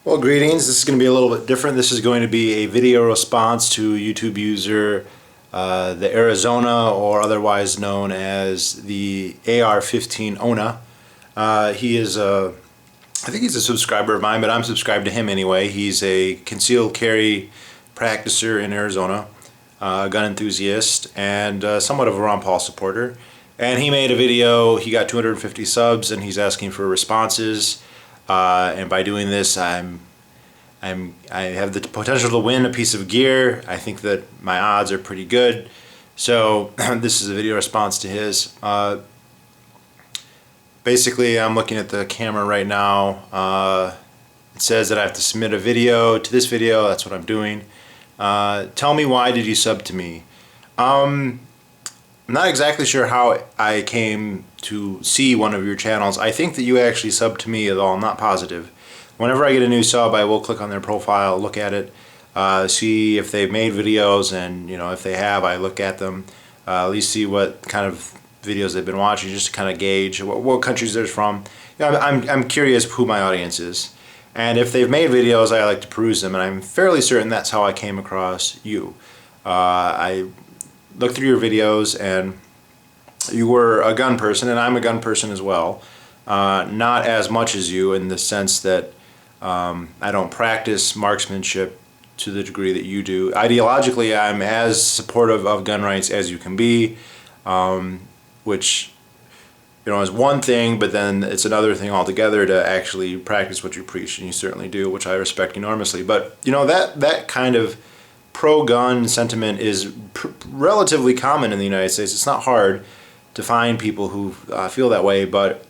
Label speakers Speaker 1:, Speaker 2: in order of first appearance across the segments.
Speaker 1: Well, greetings. This is going to be a little bit different. This is going to be a video response to YouTube user the Arizona, or otherwise known as the AR15ona. He is I think he's a subscriber of mine, but I'm subscribed to him anyway. He's a concealed carry practicer in Arizona, gun enthusiast, and somewhat of a Ron Paul supporter. And he made a video. He got 250 subs, and he's asking for responses. And by doing this, I have the potential to win a piece of gear. I think that my odds are pretty good. So this is a video response to his. Basically, I'm looking at the camera right now. It says that I have to submit a video to this video. That's what I'm doing. Tell me, why did you sub to me? I'm not exactly sure how I came to see one of your channels. I think that you actually subbed to me, although I'm not positive. Whenever I get a new sub, I will click on their profile, look at it, see if they've made videos, and if they have, I look at them, at least see what kind of videos they've been watching, just to kind of gauge what countries they're from. I'm curious who my audience is, and if they've made videos, I like to peruse them, and I'm fairly certain that's how I came across you. I looked through your videos, and you were a gun person, and I'm a gun person as well. Not as much as you, in the sense that I don't practice marksmanship to the degree that you do. Ideologically, I'm as supportive of gun rights as you can be, which is one thing, but then it's another thing altogether to actually practice what you preach, and you certainly do, which I respect enormously. But that kind of pro-gun sentiment is relatively common in the United States. It's not hard to find people who feel that way, but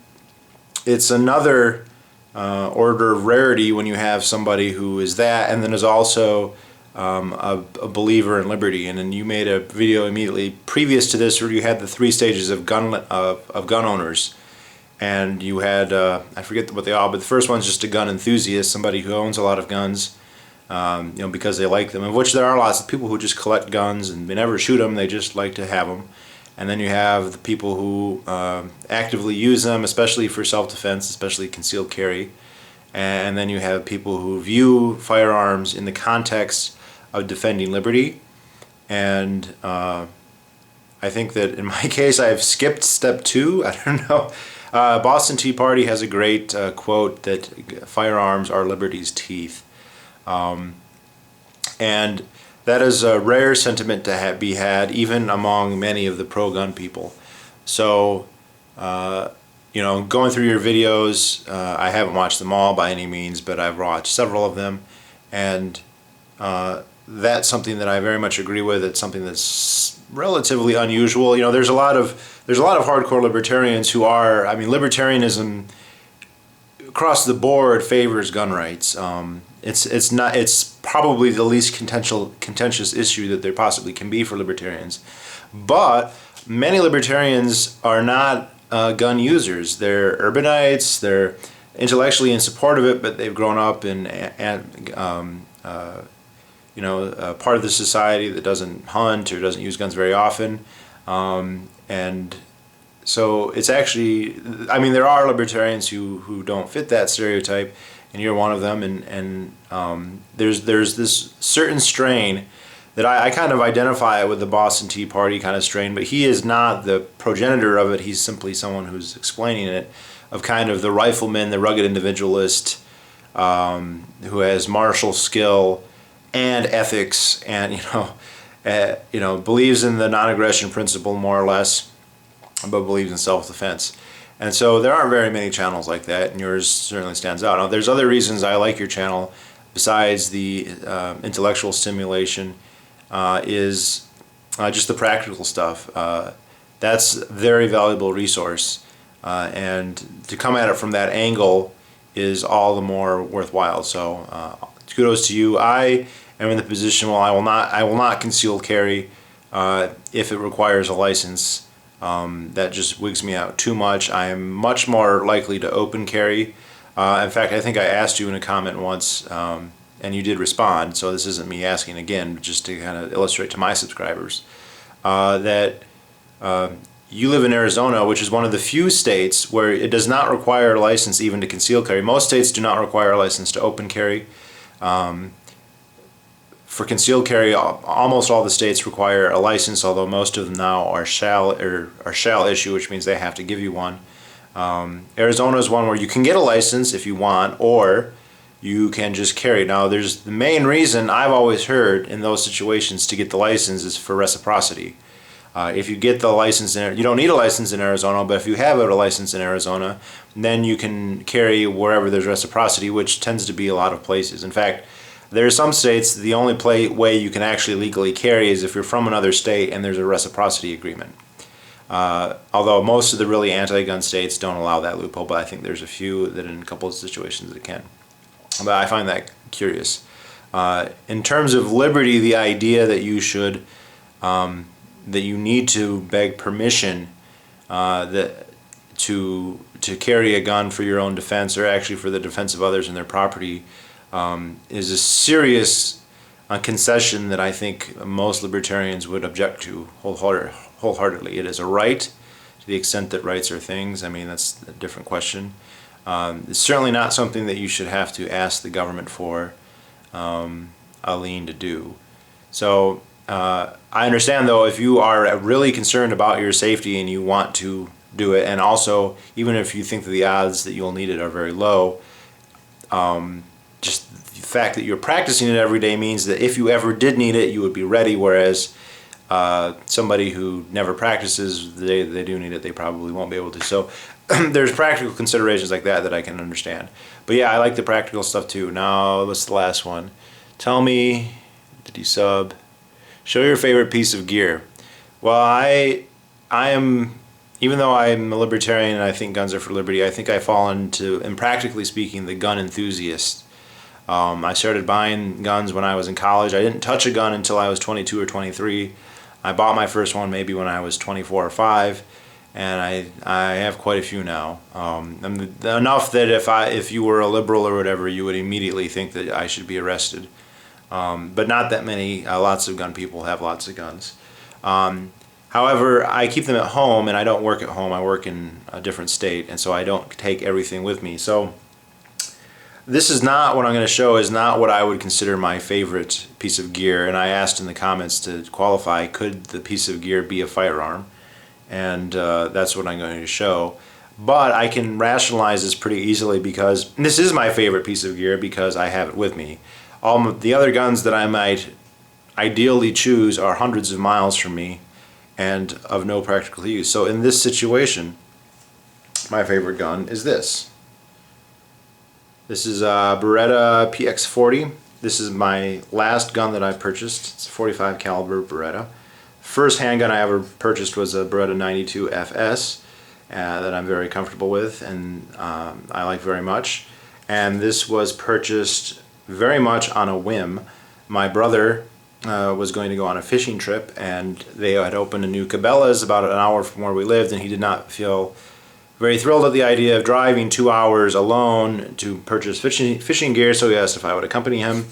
Speaker 1: it's another order of rarity when you have somebody who is that, and then is also a believer in liberty. And then you made a video immediately previous to this where you had the 3 stages of gun owners, and you had I forget what they are, but the first one's just a gun enthusiast, somebody who owns a lot of guns, because they like them, of which there are lots of people who just collect guns and they never shoot them, they just like to have them. And then you have the people who actively use them, especially for self-defense, especially concealed carry. And then you have people who view firearms in the context of defending liberty. And I think that in my case, I've skipped step 2. I don't know. Boston Tea Party has a great quote that firearms are liberty's teeth. And that is a rare sentiment to be had, even among many of the pro-gun people. So, going through your videos, I haven't watched them all by any means, but I've watched several of them, and that's something that I very much agree with. It's something that's relatively unusual. There's a lot of hardcore libertarians who are. I mean, libertarianism across the board favors gun rights. It's probably the least contentious issue that there possibly can be for libertarians. But many libertarians are not gun users. They're urbanites. They're intellectually in support of it, but they've grown up in part of the society that doesn't hunt or doesn't use guns very often, and so it's actually, I mean, there are libertarians who don't fit that stereotype, and you're one of them, and there's this certain strain that I kind of identify with the Boston Tea Party kind of strain, but he is not the progenitor of it. He's simply someone who's explaining it, of kind of the rifleman, the rugged individualist, who has martial skill and ethics, and believes in the non-aggression principle more or less, but believes in self-defense. And so there aren't very many channels like that, and yours certainly stands out. Now, there's other reasons I like your channel besides the intellectual stimulation, is just the practical stuff. That's a very valuable resource, and to come at it from that angle is all the more worthwhile. So kudos to you. I am in the position where I will not conceal carry if it requires a license. That just wigs me out too much. I am much more likely to open carry. In fact, I think I asked you in a comment once, and you did respond, so this isn't me asking again, but just to kind of illustrate to my subscribers, that you live in Arizona, which is one of the few states where it does not require a license even to conceal carry. Most states do not require a license to open carry. For concealed carry, almost all the states require a license, although most of them now are shall issue, which means they have to give you one. Arizona is one where you can get a license if you want, or you can just carry. Now, there's the main reason I've always heard in those situations to get the license is for reciprocity. If you get the license you don't need a license in Arizona, but if you have a license in Arizona, then you can carry wherever there's reciprocity, which tends to be a lot of places. In fact, there are some states the only way you can actually legally carry is if you're from another state and there's a reciprocity agreement. Although most of the really anti-gun states don't allow that loophole, but I think there's a few that in a couple of situations that can. But I find that curious. In terms of liberty, the idea that you should that you need to beg permission to carry a gun for your own defense, or actually for the defense of others and their property, is a serious concession that I think most libertarians would object to wholeheartedly. It is a right to the extent that rights are things. I mean, that's a different question. It's certainly not something that you should have to ask the government for a lien to do. So I understand, though, if you are really concerned about your safety and you want to do it, and also even if you think that the odds that you'll need it are very low, just the fact that you're practicing it every day means that if you ever did need it, you would be ready, whereas somebody who never practices, they do need it, they probably won't be able to. So there's practical considerations like that I can understand. But yeah, I like the practical stuff too. Now, what's the last one? Tell me, did you sub? Show your favorite piece of gear. Well, I am, even though I'm a libertarian and I think guns are for liberty, I think I fall into, and practically speaking, the gun enthusiast. I started buying guns when I was in college. I didn't touch a gun until I was 22 or 23. I bought my first one maybe when I was 24 or 5, and I have quite a few now. Enough that if you were a liberal or whatever, you would immediately think that I should be arrested. But not that many. Lots of gun people have lots of guns. However, I keep them at home, and I don't work at home. I work in a different state, and so I don't take everything with me. So this is not, what I'm going to show is not what I would consider my favorite piece of gear. And I asked in the comments to qualify, could the piece of gear be a firearm? And that's what I'm going to show. But I can rationalize this pretty easily because this is my favorite piece of gear because I have it with me. All the other guns that I might ideally choose are hundreds of miles from me and of no practical use. So in this situation, my favorite gun is this. This is a Beretta PX40. This is my last gun that I purchased. It's a .45 caliber Beretta. First handgun I ever purchased was a Beretta 92 FS that I'm very comfortable with and I like very much. And this was purchased very much on a whim. My brother was going to go on a fishing trip, and they had opened a new Cabela's about an hour from where we lived, and he did not feel very thrilled at the idea of driving 2 hours alone to purchase fishing gear, so he asked if I would accompany him.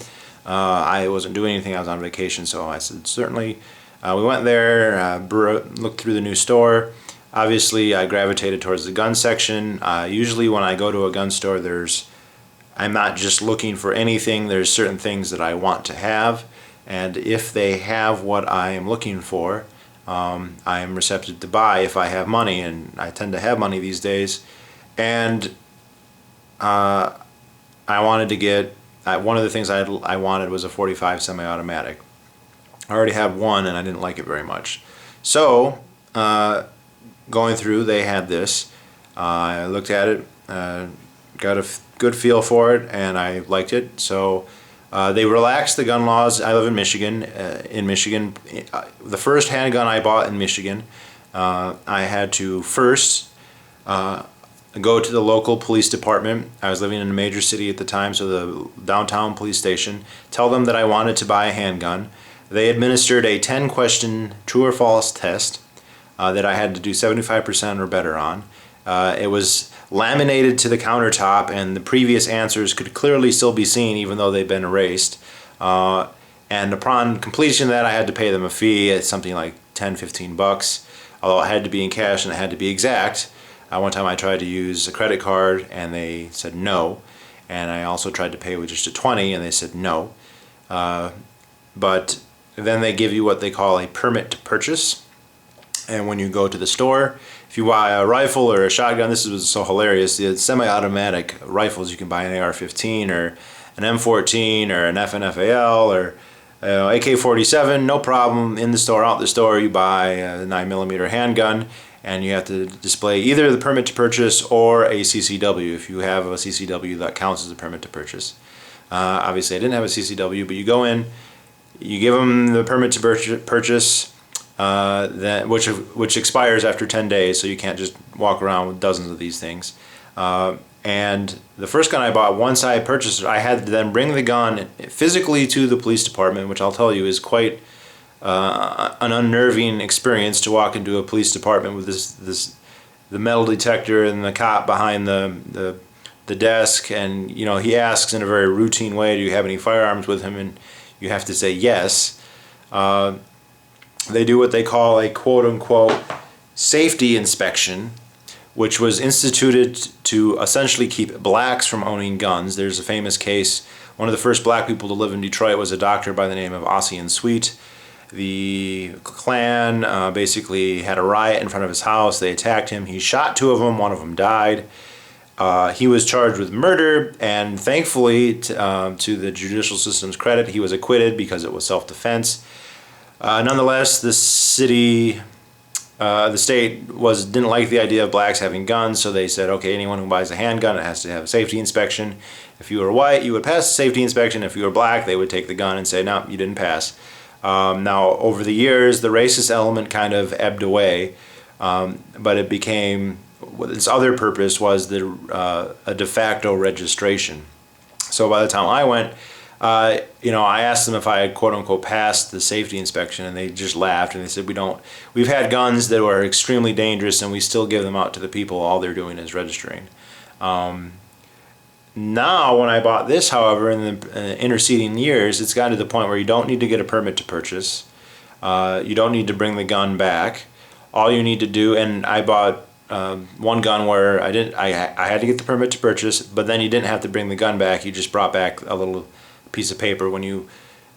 Speaker 1: I wasn't doing anything, I was on vacation, so I said certainly. We went there, looked through the new store. Obviously I gravitated towards the gun section. Usually when I go to a gun store, I'm not just looking for anything, there's certain things that I want to have, and if they have what I am looking for, I am receptive to buy if I have money, and I tend to have money these days. And I wanted to get, one of the things I wanted was a .45 semi-automatic. I already have one and I didn't like it very much. So going through, they had this. I looked at it, got a good feel for it, and I liked it. So they relaxed the gun laws. I live in Michigan. The first handgun I bought in Michigan, I had to first go to the local police department. I was living in a major city at the time, so the downtown police station, tell them that I wanted to buy a handgun. They administered a 10-question true or false test that I had to do 75% or better on. It was laminated to the countertop, and the previous answers could clearly still be seen even though they've been erased. And upon completion of that, I had to pay them a fee. It's something like $10-15 bucks. although it had to be in cash and it had to be exact. One time I tried to use a credit card and they said no, and I also tried to pay with just a 20 and they said no. But then they give you what they call a permit to purchase, and when you go to the store, if you buy a rifle or a shotgun, this is so hilarious, the semi-automatic rifles, you can buy an AR-15 or an M14 or an FNFAL or AK-47, no problem, in the store, out the store, you buy a 9mm handgun, and you have to display either the permit to purchase or a CCW. If you have a CCW, that counts as a permit to purchase. Obviously I didn't have a CCW, but you go in, you give them the permit to purchase, which expires after 10 days, so you can't just walk around with dozens of these things. And the first gun I bought, once I purchased it, I had to then bring the gun physically to the police department, which I'll tell you is quite an unnerving experience, to walk into a police department with the metal detector and the cop behind the desk, and you know, he asks in a very routine way, do you have any firearms with him, and you have to say yes. They do what they call a quote-unquote safety inspection, which was instituted to essentially keep blacks from owning guns. There's a famous case, one of the first black people to live in Detroit was a doctor by the name of Ossian Sweet. The Klan basically had a riot in front of his house. They attacked him. He shot two of them. One of them died. He was charged with murder, and thankfully, to the judicial system's credit, he was acquitted because it was self-defense. Nonetheless, the state didn't like the idea of blacks having guns, so they said, okay, anyone who buys a handgun, it has to have a safety inspection. If you were white, you would pass the safety inspection. If you were black, they would take the gun and say, no, you didn't pass. Now, over the years, the racist element kind of ebbed away, but it became, its other purpose was a de facto registration. So by the time I went, I asked them if I had quote-unquote passed the safety inspection, and they just laughed and they said, we've had guns that were extremely dangerous and we still give them out to the people, all they're doing is registering. Now, when I bought this, however, in the interceding years, it's gotten to the point where you don't need to get a permit to purchase. You don't need to bring the gun back. All you need to do, and I bought one gun where I had to get the permit to purchase, but then you didn't have to bring the gun back. You just brought back a little piece of paper. When you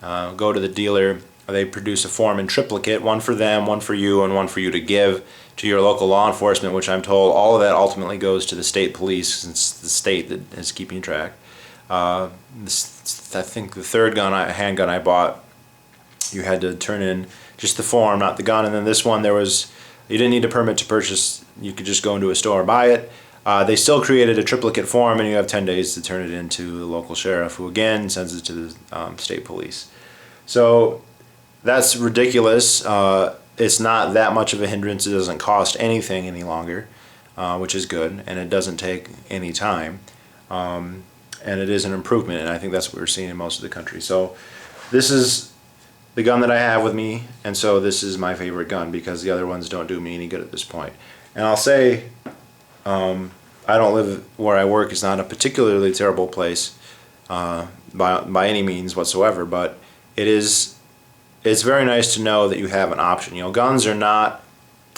Speaker 1: go to the dealer, they produce a form in triplicate, one for them, one for you, and one for you to give to your local law enforcement, which I'm told all of that ultimately goes to the state police, since it's the state that is keeping track. I think the third handgun I bought, you had to turn in just the form, not the gun, and then this one, you didn't need a permit to purchase. You could just go into a store and buy it. They still created a triplicate form, and you have 10 days to turn it into the local sheriff, who again sends it to the state police. So that's ridiculous. It's not that much of a hindrance. It doesn't cost anything any longer, which is good, and it doesn't take any time. And it is an improvement, and I think that's what we're seeing in most of the country. So this is the gun that I have with me, and so this is my favorite gun, because the other ones don't do me any good at this point. And I'll say, I don't live where I work. It's not a particularly terrible place by any means whatsoever, but it's very nice to know that you have an option. You know, guns are not,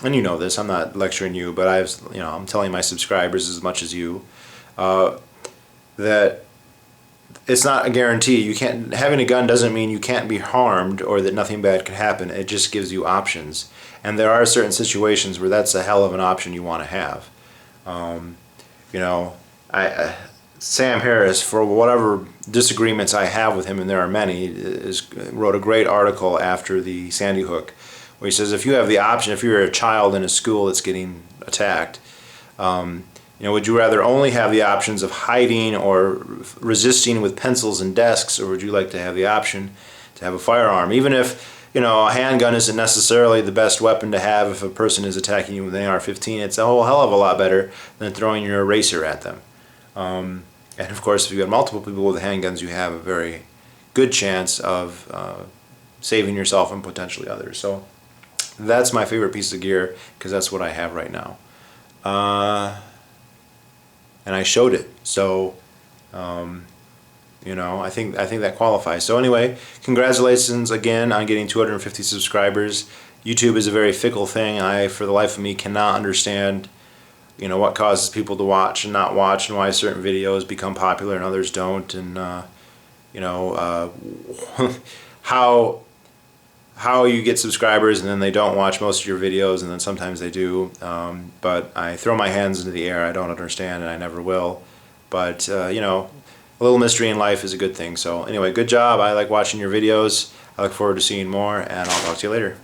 Speaker 1: and you know this, I'm not lecturing you, but I'm telling my subscribers as much as you, that it's not a guarantee. Having a gun doesn't mean you can't be harmed or that nothing bad can happen. It just gives you options. And there are certain situations where that's a hell of an option you want to have. Sam Harris, for whatever disagreements I have with him, and there are many, wrote a great article after the Sandy Hook, where he says, if you have the option, if you're a child in a school that's getting attacked, would you rather only have the options of hiding or resisting with pencils and desks, or would you like to have the option to have a firearm? Even if a handgun isn't necessarily the best weapon to have if a person is attacking you with an AR-15, it's a whole hell of a lot better than throwing your eraser at them. And of course, if you have multiple people with handguns, you have a very good chance of saving yourself and potentially others. So that's my favorite piece of gear, because that's what I have right now. And I showed it, so I think that qualifies. So anyway, congratulations again on getting 250 subscribers. YouTube is a very fickle thing. I, for the life of me, cannot understand, you know, what causes people to watch and not watch, and why certain videos become popular and others don't, and you know, how you get subscribers and then they don't watch most of your videos, and then sometimes they do. But I throw my hands into the air. I don't understand, and I never will. But you know, a little mystery in life is a good thing. So anyway, good job. I like watching your videos. I look forward to seeing more, and I'll talk to you later.